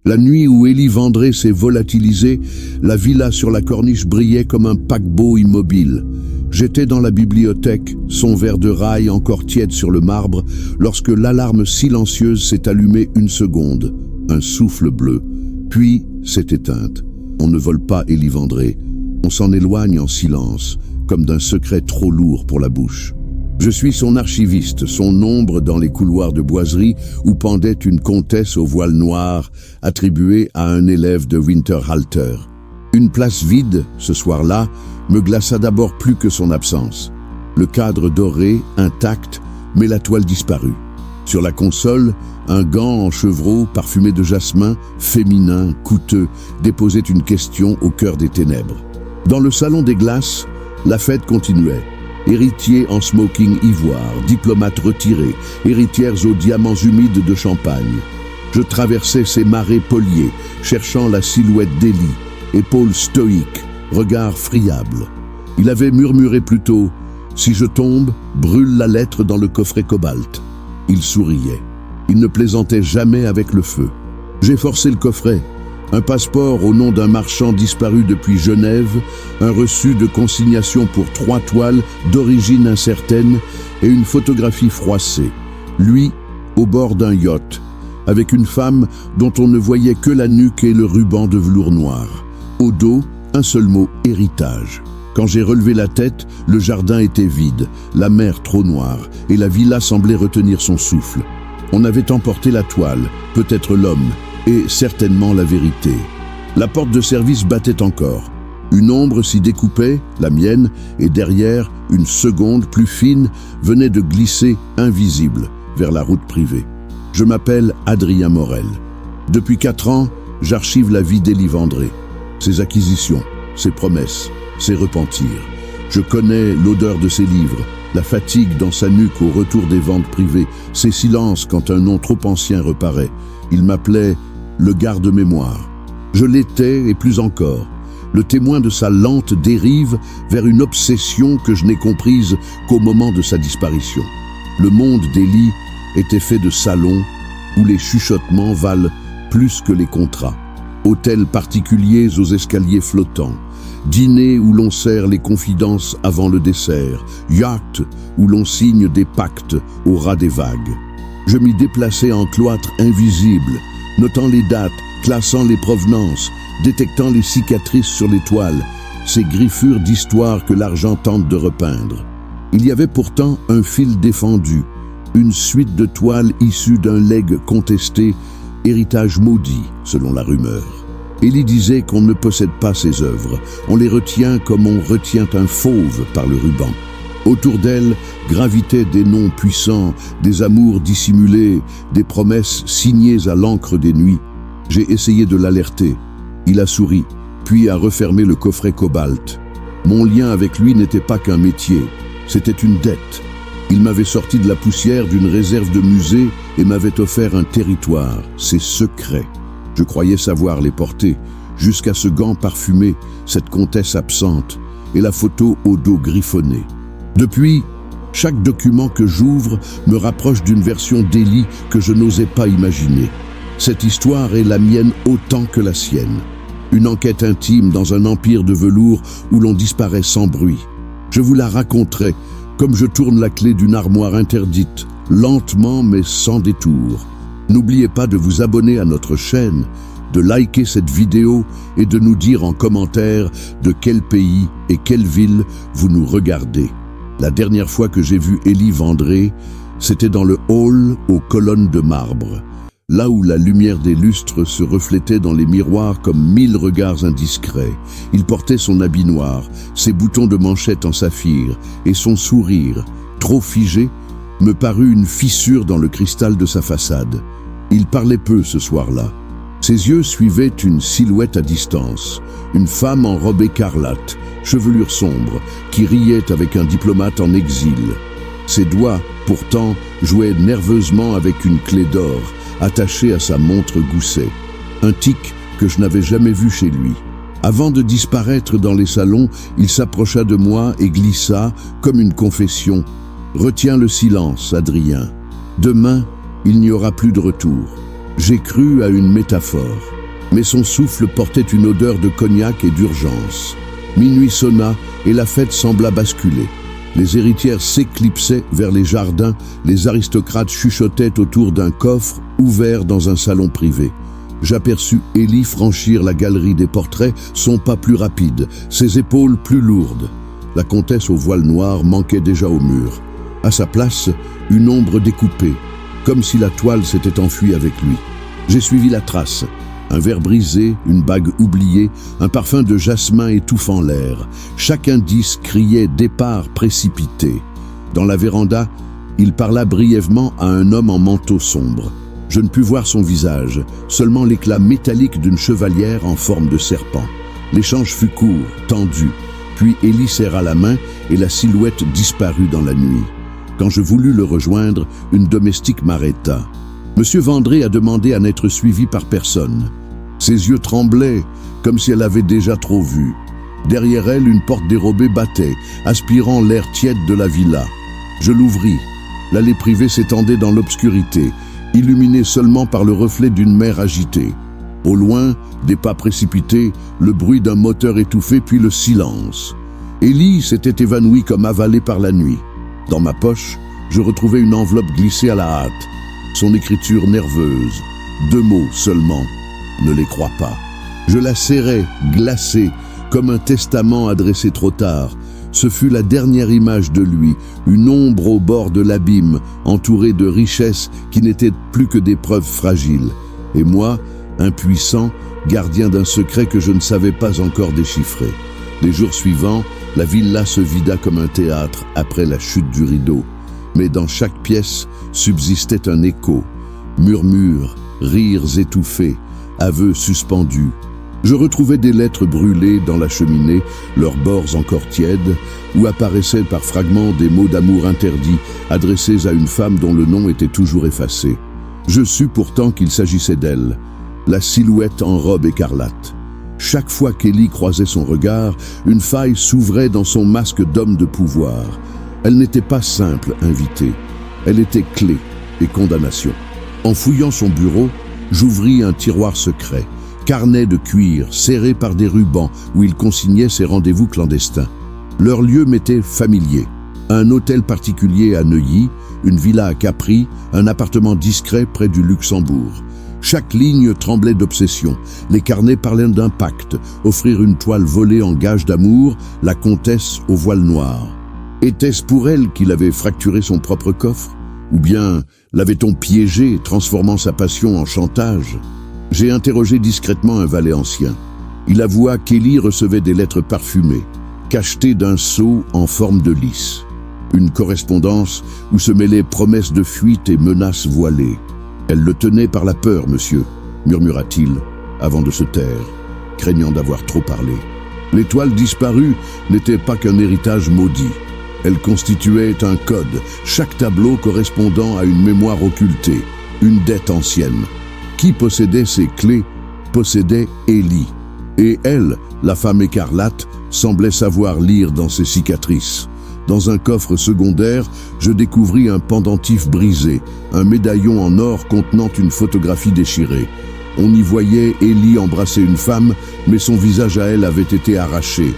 La nuit où Élie Vendré s'est volatilisé, la villa sur la corniche brillait comme un paquebot immobile. J'étais dans la bibliothèque, son verre de rail encore tiède sur le marbre, lorsque l'alarme silencieuse s'est allumée une seconde. Un souffle bleu, puis s'est éteinte. On ne vole pas Élie Vendré. On s'en éloigne en silence, comme d'un secret trop lourd pour la bouche. Je suis son archiviste, son ombre dans les couloirs de boiserie où pendait une comtesse au voile noir attribuée à un élève de Winterhalter. Une place vide, ce soir-là, me glaça d'abord plus que son absence. Le cadre doré, intact, mais la toile disparue. Sur la console, un gant en chevreau parfumé de jasmin, féminin, coûteux, déposait une question au cœur des ténèbres. Dans le salon des glaces, la fête continuait. Héritiers en smoking ivoire, diplomates retirés, héritières aux diamants humides de champagne. Je traversais ces marais poliés, cherchant la silhouette d'Élie, épaules stoïques, regard friable. Il avait murmuré plus tôt « Si je tombe, brûle la lettre dans le coffret cobalt ». Il souriait. Il ne plaisantait jamais avec le feu. J'ai forcé le coffret. Un passeport au nom d'un marchand disparu depuis Genève, un reçu de consignation pour 3 toiles d'origine incertaine et une photographie froissée. Lui, au bord d'un yacht, avec une femme dont on ne voyait que la nuque et le ruban de velours noir. Au dos, un seul mot, héritage. Quand j'ai relevé la tête, le jardin était vide, la mer trop noire, et la villa semblait retenir son souffle. On avait emporté la toile, peut-être l'homme, et certainement la vérité. La porte de service battait encore. Une ombre s'y découpait, la mienne, et derrière, une seconde plus fine venait de glisser, invisible, vers la route privée. Je m'appelle Adrien Morel. Depuis 4 ans, j'archive la vie d'Élie Vendré. Ses acquisitions, ses promesses, ses repentirs. Je connais l'odeur de ses livres, la fatigue dans sa nuque au retour des ventes privées, ses silences quand un nom trop ancien reparaît. Il m'appelait le garde-mémoire. Je l'étais et plus encore, le témoin de sa lente dérive vers une obsession que je n'ai comprise qu'au moment de sa disparition. Le monde d'Élie était fait de salons où les chuchotements valent plus que les contrats. Hôtels particuliers aux escaliers flottants, dîners où l'on sert les confidences avant le dessert, yachts où l'on signe des pactes au ras des vagues. Je m'y déplaçais en cloître invisible, notant les dates, classant les provenances, détectant les cicatrices sur les toiles, ces griffures d'histoire que l'argent tente de repeindre. Il y avait pourtant un fil défendu, une suite de toiles issues d'un legs contesté, héritage maudit, selon la rumeur. Élie disait qu'on ne possède pas ses œuvres, on les retient comme on retient un fauve par le ruban. Autour d'elle gravitaient des noms puissants, des amours dissimulés, des promesses signées à l'encre des nuits. J'ai essayé de l'alerter. Il a souri, puis a refermé le coffret cobalt. Mon lien avec lui n'était pas qu'un métier, c'était une dette. Il m'avait sorti de la poussière d'une réserve de musée et m'avait offert un territoire, ses secrets. Je croyais savoir les porter, jusqu'à ce gant parfumé, cette comtesse absente, et la photo au dos griffonné. Depuis, chaque document que j'ouvre me rapproche d'une version d'Élie que je n'osais pas imaginer. Cette histoire est la mienne autant que la sienne. Une enquête intime dans un empire de velours où l'on disparaît sans bruit. Je vous la raconterai comme je tourne la clé d'une armoire interdite, lentement mais sans détour. N'oubliez pas de vous abonner à notre chaîne, de liker cette vidéo et de nous dire en commentaire de quel pays et quelle ville vous nous regardez. La dernière fois que j'ai vu Élie Vendré, c'était dans le hall aux colonnes de marbre, là où la lumière des lustres se reflétait dans les miroirs comme 1000 regards indiscrets. Il portait son habit noir, ses boutons de manchette en saphir, et son sourire, trop figé, me parut une fissure dans le cristal de sa façade. Il parlait peu ce soir-là. Ses yeux suivaient une silhouette à distance, une femme en robe écarlate, chevelure sombre, qui riait avec un diplomate en exil. Ses doigts, pourtant, jouaient nerveusement avec une clé d'or, attachée à sa montre gousset. Un tic que je n'avais jamais vu chez lui. Avant de disparaître dans les salons, il s'approcha de moi et glissa, comme une confession, « Retiens le silence, Adrien. Demain, il n'y aura plus de retour. » J'ai cru à une métaphore, mais son souffle portait une odeur de cognac et d'urgence. Minuit sonna et la fête sembla basculer. Les héritières s'éclipsaient vers les jardins, les aristocrates chuchotaient autour d'un coffre ouvert dans un salon privé. J'aperçus Élie franchir la galerie des portraits, son pas plus rapide, ses épaules plus lourdes. La comtesse au voile noir manquait déjà au mur. À sa place, une ombre découpée, comme si la toile s'était enfuie avec lui. J'ai suivi la trace. Un verre brisé, une bague oubliée, un parfum de jasmin étouffant l'air. Chaque indice criait départ précipité. Dans la véranda, il parla brièvement à un homme en manteau sombre. Je ne pus voir son visage, seulement l'éclat métallique d'une chevalière en forme de serpent. L'échange fut court, tendu, puis Élie serra la main et la silhouette disparut dans la nuit. Quand je voulus le rejoindre, une domestique m'arrêta. Monsieur Vendré a demandé à n'être suivi par personne. Ses yeux tremblaient, comme si elle avait déjà trop vu. Derrière elle, une porte dérobée battait, aspirant l'air tiède de la villa. Je l'ouvris. L'allée privée s'étendait dans l'obscurité, illuminée seulement par le reflet d'une mer agitée. Au loin, des pas précipités, le bruit d'un moteur étouffé, puis le silence. Élie s'était évanouie comme avalée par la nuit. Dans ma poche, je retrouvais une enveloppe glissée à la hâte. Son écriture nerveuse. 2 mots seulement. Ne les crois pas. Je la serrai, glacée, comme un testament adressé trop tard. Ce fut la dernière image de lui, une ombre au bord de l'abîme, entourée de richesses qui n'étaient plus que des preuves fragiles. Et moi, impuissant, gardien d'un secret que je ne savais pas encore déchiffrer. Les jours suivants, la villa se vida comme un théâtre après la chute du rideau. Mais dans chaque pièce subsistait un écho. Murmures, rires étouffés, aveux suspendus. Je retrouvais des lettres brûlées dans la cheminée, leurs bords encore tièdes, où apparaissaient par fragments des mots d'amour interdits, adressés à une femme dont le nom était toujours effacé. Je sus pourtant qu'il s'agissait d'elle, la silhouette en robe écarlate. Chaque fois qu'Élie croisait son regard, une faille s'ouvrait dans son masque d'homme de pouvoir. Elle n'était pas simple invitée, elle était clé et condamnation. En fouillant son bureau, j'ouvris un tiroir secret, carnet de cuir serré par des rubans où il consignait ses rendez-vous clandestins. Leur lieu m'était familier. Un hôtel particulier à Neuilly, une villa à Capri, un appartement discret près du Luxembourg. Chaque ligne tremblait d'obsession. Les carnets parlaient d'un pacte, offrir une toile volée en gage d'amour, la comtesse au voile noir. Était-ce pour elle qu'il avait fracturé son propre coffre? Ou bien l'avait-on piégé, transformant sa passion en chantage? J'ai interrogé discrètement un valet ancien. Il avoua qu'Élie recevait des lettres parfumées, cachetées d'un sceau en forme de lys. Une correspondance où se mêlaient promesses de fuite et menaces voilées. Elle le tenait par la peur, monsieur, murmura-t-il, avant de se taire, craignant d'avoir trop parlé. L'étoile disparue n'était pas qu'un héritage maudit. Elle constituait un code, chaque tableau correspondant à une mémoire occultée, une dette ancienne. Qui possédait ces clés possédait Élie. Et elle, la femme écarlate, semblait savoir lire dans ses cicatrices. Dans un coffre secondaire, je découvris un pendentif brisé, un médaillon en or contenant une photographie déchirée. On y voyait Élie embrasser une femme, mais son visage à elle avait été arraché.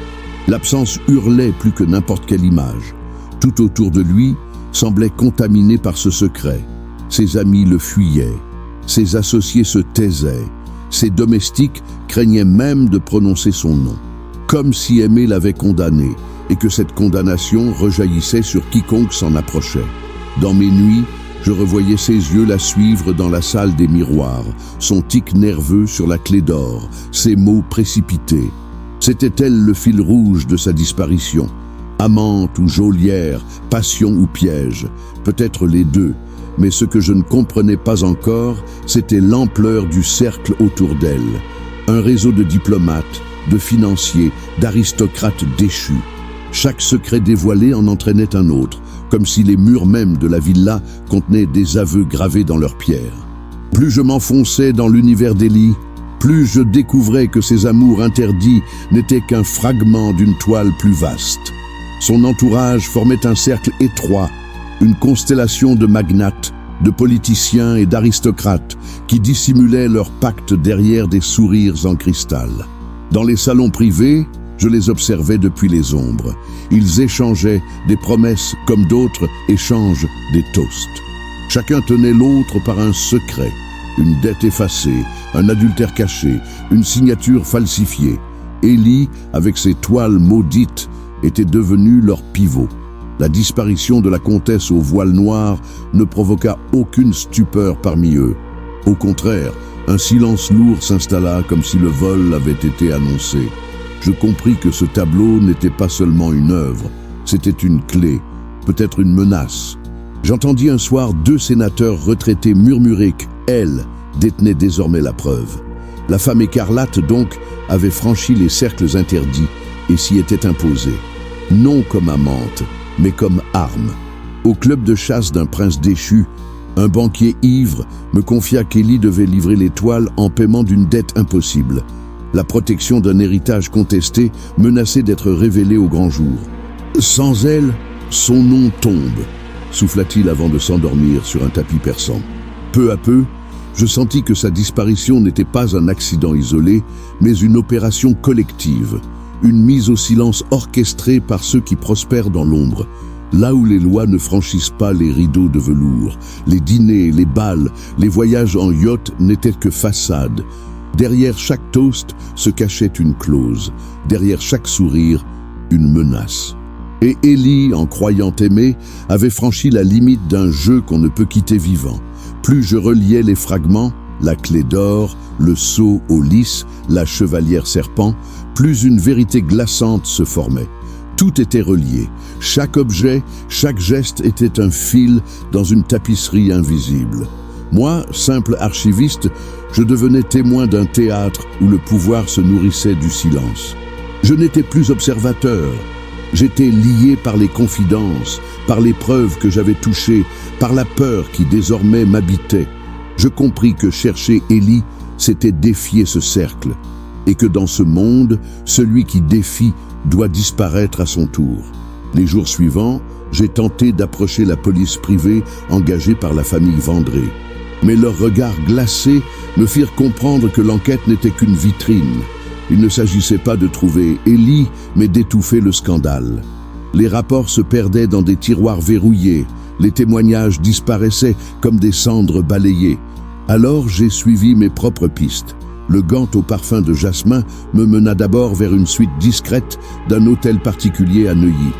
L'absence hurlait plus que n'importe quelle image. Tout autour de lui semblait contaminé par ce secret. Ses amis le fuyaient. Ses associés se taisaient. Ses domestiques craignaient même de prononcer son nom. Comme si Aimé l'avait condamné, et que cette condamnation rejaillissait sur quiconque s'en approchait. Dans mes nuits, je revoyais ses yeux la suivre dans la salle des miroirs, son tic nerveux sur la clé d'or, ses mots précipités. C'était elle le fil rouge de sa disparition. Amante ou geôlière, passion ou piège, peut-être les deux, mais ce que je ne comprenais pas encore, c'était l'ampleur du cercle autour d'elle. Un réseau de diplomates, de financiers, d'aristocrates déchus. Chaque secret dévoilé en entraînait un autre, comme si les murs mêmes de la villa contenaient des aveux gravés dans leurs pierres. Plus je m'enfonçais dans l'univers d'Élie, plus je découvrais que ses amours interdits n'étaient qu'un fragment d'une toile plus vaste. Son entourage formait un cercle étroit, une constellation de magnates, de politiciens et d'aristocrates qui dissimulaient leur pacte derrière des sourires en cristal. Dans les salons privés, je les observais depuis les ombres. Ils échangeaient des promesses comme d'autres échangent des toasts. Chacun tenait l'autre par un secret, une dette effacée, un adultère caché, une signature falsifiée. Élie, avec ses toiles maudites, était devenu leur pivot. La disparition de la comtesse au voile noir ne provoqua aucune stupeur parmi eux. Au contraire, un silence lourd s'installa comme si le vol avait été annoncé. Je compris que ce tableau n'était pas seulement une œuvre, c'était une clé, peut-être une menace. J'entendis un soir 2 sénateurs retraités murmurer qu'elle détenait désormais la preuve. La femme écarlate, donc, avait franchi les cercles interdits et s'y était imposée. Non comme amante, mais comme arme. Au club de chasse d'un prince déchu, un banquier ivre me confia qu'Élie devait livrer les toiles en paiement d'une dette impossible. La protection d'un héritage contesté menaçait d'être révélée au grand jour. « Sans elle, son nom tombe », souffla-t-il avant de s'endormir sur un tapis persan. Peu à peu, je sentis que sa disparition n'était pas un accident isolé, mais une opération collective, une mise au silence orchestrée par ceux qui prospèrent dans l'ombre. Là où les lois ne franchissent pas les rideaux de velours, les dîners, les bals, les voyages en yacht n'étaient que façades. Derrière chaque toast se cachait une clause, derrière chaque sourire, une menace. Et Élie, en croyant aimer, avait franchi la limite d'un jeu qu'on ne peut quitter vivant. Plus je reliais les fragments, la clé d'or, le sceau au lys, la chevalière serpent, plus une vérité glaçante se formait. Tout était relié. Chaque objet, chaque geste était un fil dans une tapisserie invisible. Moi, simple archiviste, je devenais témoin d'un théâtre où le pouvoir se nourrissait du silence. Je n'étais plus observateur. J'étais lié par les confidences, par les preuves que j'avais touchées, par la peur qui désormais m'habitait. Je compris que chercher Élie, c'était défier ce cercle, et que dans ce monde, celui qui défie doit disparaître à son tour. Les jours suivants, j'ai tenté d'approcher la police privée engagée par la famille Vendré. Mais leurs regards glacés me firent comprendre que l'enquête n'était qu'une vitrine. Il ne s'agissait pas de trouver Élie, mais d'étouffer le scandale. Les rapports se perdaient dans des tiroirs verrouillés, les témoignages disparaissaient comme des cendres balayées. Alors j'ai suivi mes propres pistes. Le gant au parfum de jasmin me mena d'abord vers une suite discrète d'un hôtel particulier à Neuilly.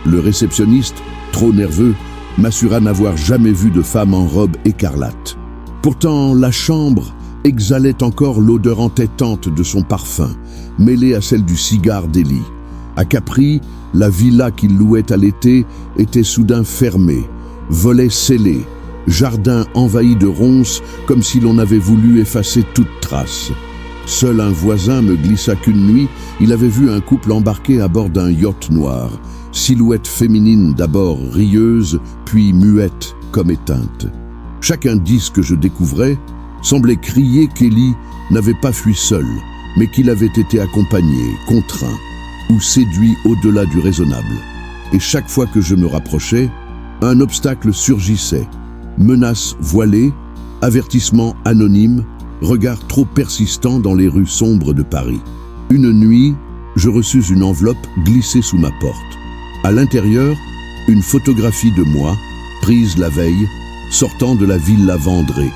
Le réceptionniste, trop nerveux, m'assura n'avoir jamais vu de femme en robe écarlate. Pourtant, la chambre exhalait encore l'odeur entêtante de son parfum, mêlée à celle du cigare d'Élie. À Capri, la villa qu'il louait à l'été était soudain fermée, volets scellés, jardin envahi de ronces comme si l'on avait voulu effacer toute trace. Seul un voisin me glissa qu'une nuit, il avait vu un couple embarqué à bord d'un yacht noir, silhouette féminine d'abord rieuse, puis muette comme éteinte. Chaque indice que je découvrais semblait crier qu'Élie n'avait pas fui seul, mais qu'il avait été accompagné, contraint, ou séduit au-delà du raisonnable. Et chaque fois que je me rapprochais, un obstacle surgissait. Menaces voilées, avertissements anonymes, regards trop persistants dans les rues sombres de Paris. Une nuit, je reçus une enveloppe glissée sous ma porte. À l'intérieur, une photographie de moi, prise la veille, sortant de la villa Vendré.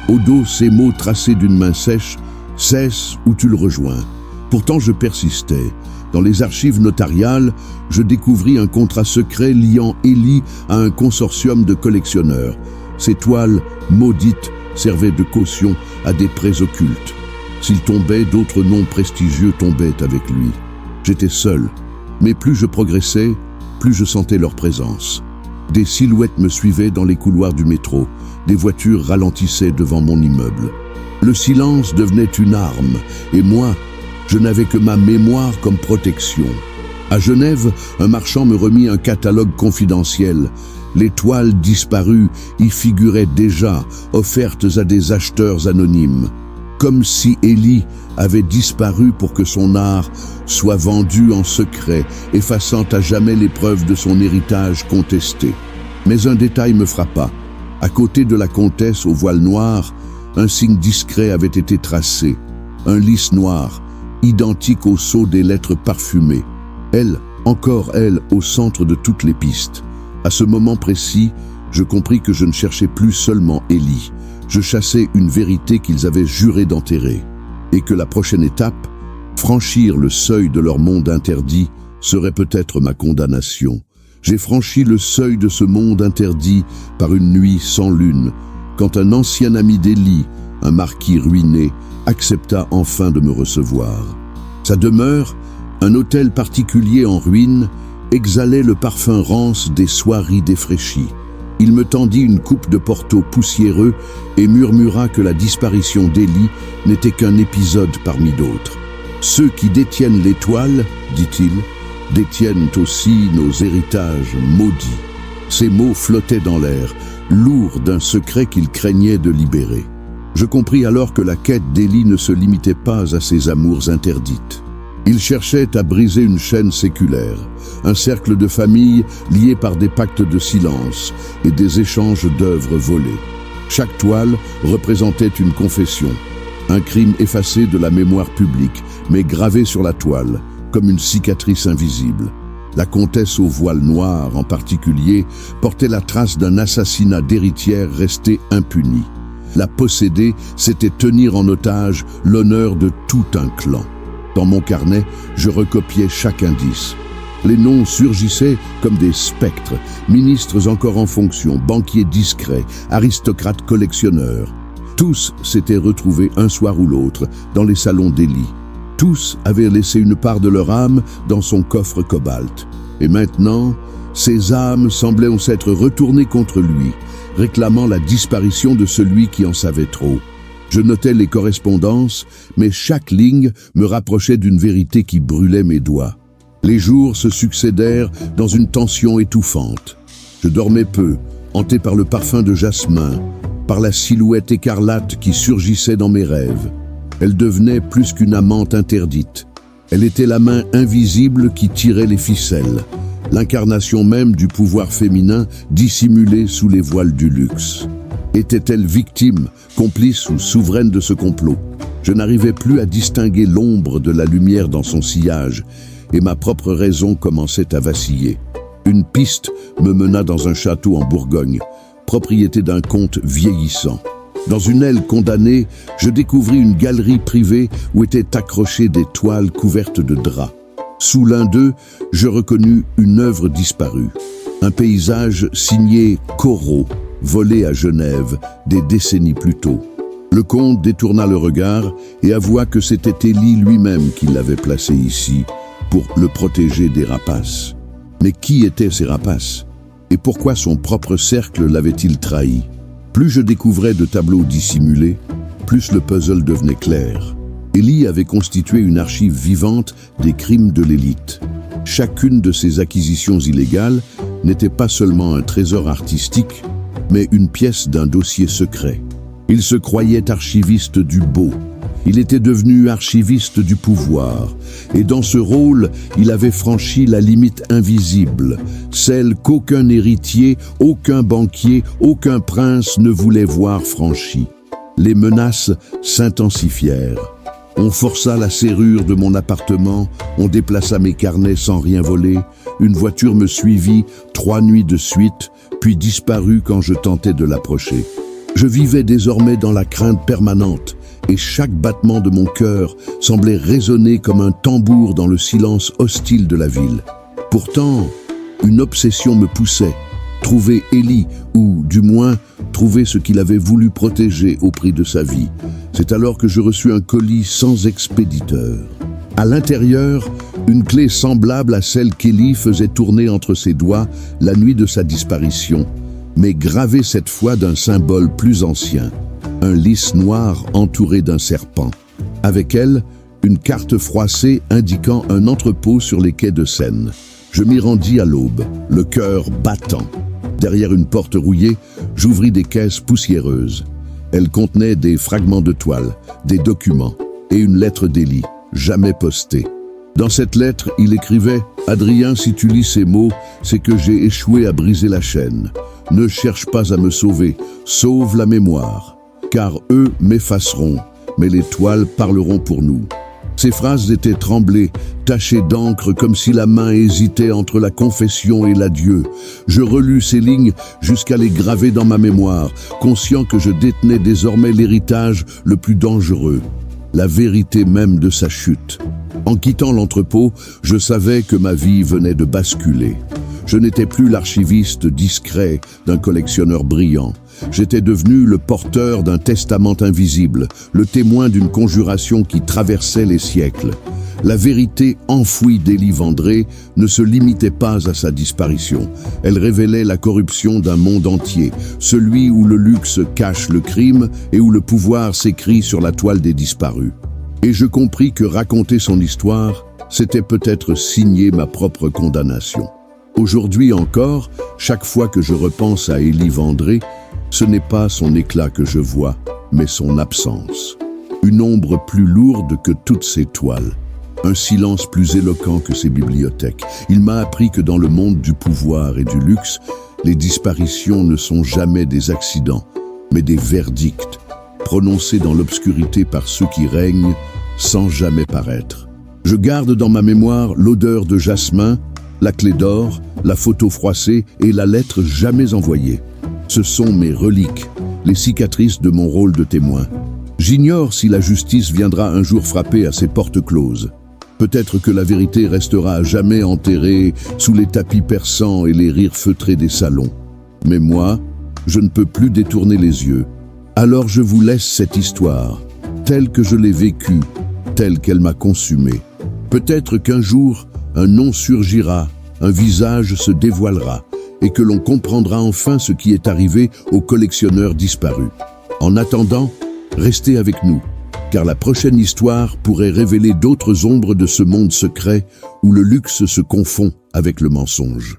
Au dos, ces mots tracés d'une main sèche, « Cesse ou tu le rejoins ». Pourtant, je persistais. Dans les archives notariales, je découvris un contrat secret liant Élie à un consortium de collectionneurs. Ces toiles maudites servaient de caution à des prêts occultes. S'il tombait, d'autres noms prestigieux tombaient avec lui. J'étais seul, mais plus je progressais, plus je sentais leur présence. Des silhouettes me suivaient dans les couloirs du métro, des voitures ralentissaient devant mon immeuble. Le silence devenait une arme, et moi, je n'avais que ma mémoire comme protection. À Genève, un marchand me remit un catalogue confidentiel. Les toiles disparues y figuraient déjà, offertes à des acheteurs anonymes. Comme si Élie avait disparu pour que son art soit vendu en secret, effaçant à jamais les preuves de son héritage contesté. Mais un détail me frappa. À côté de la comtesse au voile noir, un signe discret avait été tracé, un lys noir, identique au sceau des lettres parfumées. Elle, encore elle, au centre de toutes les pistes. À ce moment précis, je compris que je ne cherchais plus seulement Élie. Je chassais une vérité qu'ils avaient juré d'enterrer. Et que la prochaine étape, franchir le seuil de leur monde interdit, serait peut-être ma condamnation. J'ai franchi le seuil de ce monde interdit par une nuit sans lune, quand un ancien ami d'Élie, un marquis ruiné, accepta enfin de me recevoir. Sa demeure, un hôtel particulier en ruine, exhalait le parfum rance des soieries défraîchies. Il me tendit une coupe de Porto poussiéreux et murmura que la disparition d'Élie n'était qu'un épisode parmi d'autres. Ceux qui détiennent l'étoile, dit-il, détiennent aussi nos héritages maudits. Ces mots flottaient dans l'air, lourds d'un secret qu'il craignait de libérer. Je compris alors que la quête d'Élie ne se limitait pas à ses amours interdites. Il cherchait à briser une chaîne séculaire, un cercle de famille lié par des pactes de silence et des échanges d'œuvres volées. Chaque toile représentait une confession, un crime effacé de la mémoire publique, mais gravé sur la toile, comme une cicatrice invisible. La comtesse au voile noir, en particulier, portait la trace d'un assassinat d'héritière resté impuni. La posséder, c'était tenir en otage l'honneur de tout un clan. Dans mon carnet, je recopiais chaque indice. Les noms surgissaient comme des spectres, ministres encore en fonction, banquiers discrets, aristocrates collectionneurs. Tous s'étaient retrouvés un soir ou l'autre dans les salons d'Élie. Tous avaient laissé une part de leur âme dans son coffre cobalt. Et maintenant, ces âmes semblaient s'être retournées contre lui, réclamant la disparition de celui qui en savait trop. Je notais les correspondances, mais chaque ligne me rapprochait d'une vérité qui brûlait mes doigts. Les jours se succédèrent dans une tension étouffante. Je dormais peu, hanté par le parfum de jasmin, par la silhouette écarlate qui surgissait dans mes rêves. Elle devenait plus qu'une amante interdite. Elle était la main invisible qui tirait les ficelles, l'incarnation même du pouvoir féminin dissimulé sous les voiles du luxe. Était-elle victime, complice ou souveraine de ce complot? Je n'arrivais plus à distinguer l'ombre de la lumière dans son sillage, et ma propre raison commençait à vaciller. Une piste me mena dans un château en Bourgogne, propriété d'un comte vieillissant. Dans une aile condamnée, je découvris une galerie privée où étaient accrochées des toiles couvertes de draps. Sous l'un d'eux, je reconnus une œuvre disparue, un paysage signé Corot, volé à Genève des décennies plus tôt. Le comte détourna le regard et avoua que c'était Élie lui-même qui l'avait placé ici, pour le protéger des rapaces. Mais qui étaient ces rapaces? Et pourquoi son propre cercle l'avait-il trahi? Plus je découvrais de tableaux dissimulés, plus le puzzle devenait clair. Élie avait constitué une archive vivante des crimes de l'élite. Chacune de ses acquisitions illégales n'était pas seulement un trésor artistique, mais une pièce d'un dossier secret. Il se croyait archiviste du beau. Il était devenu archiviste du pouvoir, et dans ce rôle, il avait franchi la limite invisible, celle qu'aucun héritier, aucun banquier, aucun prince ne voulait voir franchie. Les menaces s'intensifièrent. On força la serrure de mon appartement, on déplaça mes carnets sans rien voler, une voiture me suivit 3 nuits de suite, puis disparut quand je tentais de l'approcher. Je vivais désormais dans la crainte permanente, et chaque battement de mon cœur semblait résonner comme un tambour dans le silence hostile de la ville. Pourtant, une obsession me poussait, trouver Élie, ou du moins trouver ce qu'il avait voulu protéger au prix de sa vie. C'est alors que je reçus un colis sans expéditeur. À l'intérieur, une clé semblable à celle qu'Élie faisait tourner entre ses doigts la nuit de sa disparition, mais gravée cette fois d'un symbole plus ancien, un lys noir entouré d'un serpent. Avec elle, une carte froissée indiquant un entrepôt sur les quais de Seine. Je m'y rendis à l'aube, le cœur battant. Derrière une porte rouillée, j'ouvris des caisses poussiéreuses. Elles contenaient des fragments de toile, des documents et une lettre d'Élie, jamais postée. Dans cette lettre, il écrivait « Adrien, si tu lis ces mots, c'est que j'ai échoué à briser la chaîne. Ne cherche pas à me sauver, sauve la mémoire. Car eux m'effaceront, mais les toiles parleront pour nous. » Ces phrases étaient tremblées, tachées d'encre comme si la main hésitait entre la confession et l'adieu. Je relus ces lignes jusqu'à les graver dans ma mémoire, conscient que je détenais désormais l'héritage le plus dangereux, la vérité même de sa chute. En quittant l'entrepôt, je savais que ma vie venait de basculer. Je n'étais plus l'archiviste discret d'un collectionneur brillant. J'étais devenu le porteur d'un testament invisible, le témoin d'une conjuration qui traversait les siècles. La vérité enfouie d'Élie Vendré ne se limitait pas à sa disparition. Elle révélait la corruption d'un monde entier, celui où le luxe cache le crime et où le pouvoir s'écrit sur la toile des disparus. Et je compris que raconter son histoire, c'était peut-être signer ma propre condamnation. Aujourd'hui encore, chaque fois que je repense à Élie Vendré, ce n'est pas son éclat que je vois, mais son absence. Une ombre plus lourde que toutes ses toiles. Un silence plus éloquent que ses bibliothèques. Il m'a appris que dans le monde du pouvoir et du luxe, les disparitions ne sont jamais des accidents, mais des verdicts, prononcés dans l'obscurité par ceux qui règnent sans jamais paraître. Je garde dans ma mémoire l'odeur de jasmin, la clé d'or, la photo froissée et la lettre jamais envoyée. Ce sont mes reliques, les cicatrices de mon rôle de témoin. J'ignore si la justice viendra un jour frapper à ses portes closes. Peut-être que la vérité restera à jamais enterrée sous les tapis persans et les rires feutrés des salons. Mais moi, je ne peux plus détourner les yeux. Alors je vous laisse cette histoire, telle que je l'ai vécue, telle qu'elle m'a consumé. Peut-être qu'un jour, un nom surgira, un visage se dévoilera, et que l'on comprendra enfin ce qui est arrivé aux collectionneurs disparus. En attendant, restez avec nous, car la prochaine histoire pourrait révéler d'autres ombres de ce monde secret où le luxe se confond avec le mensonge.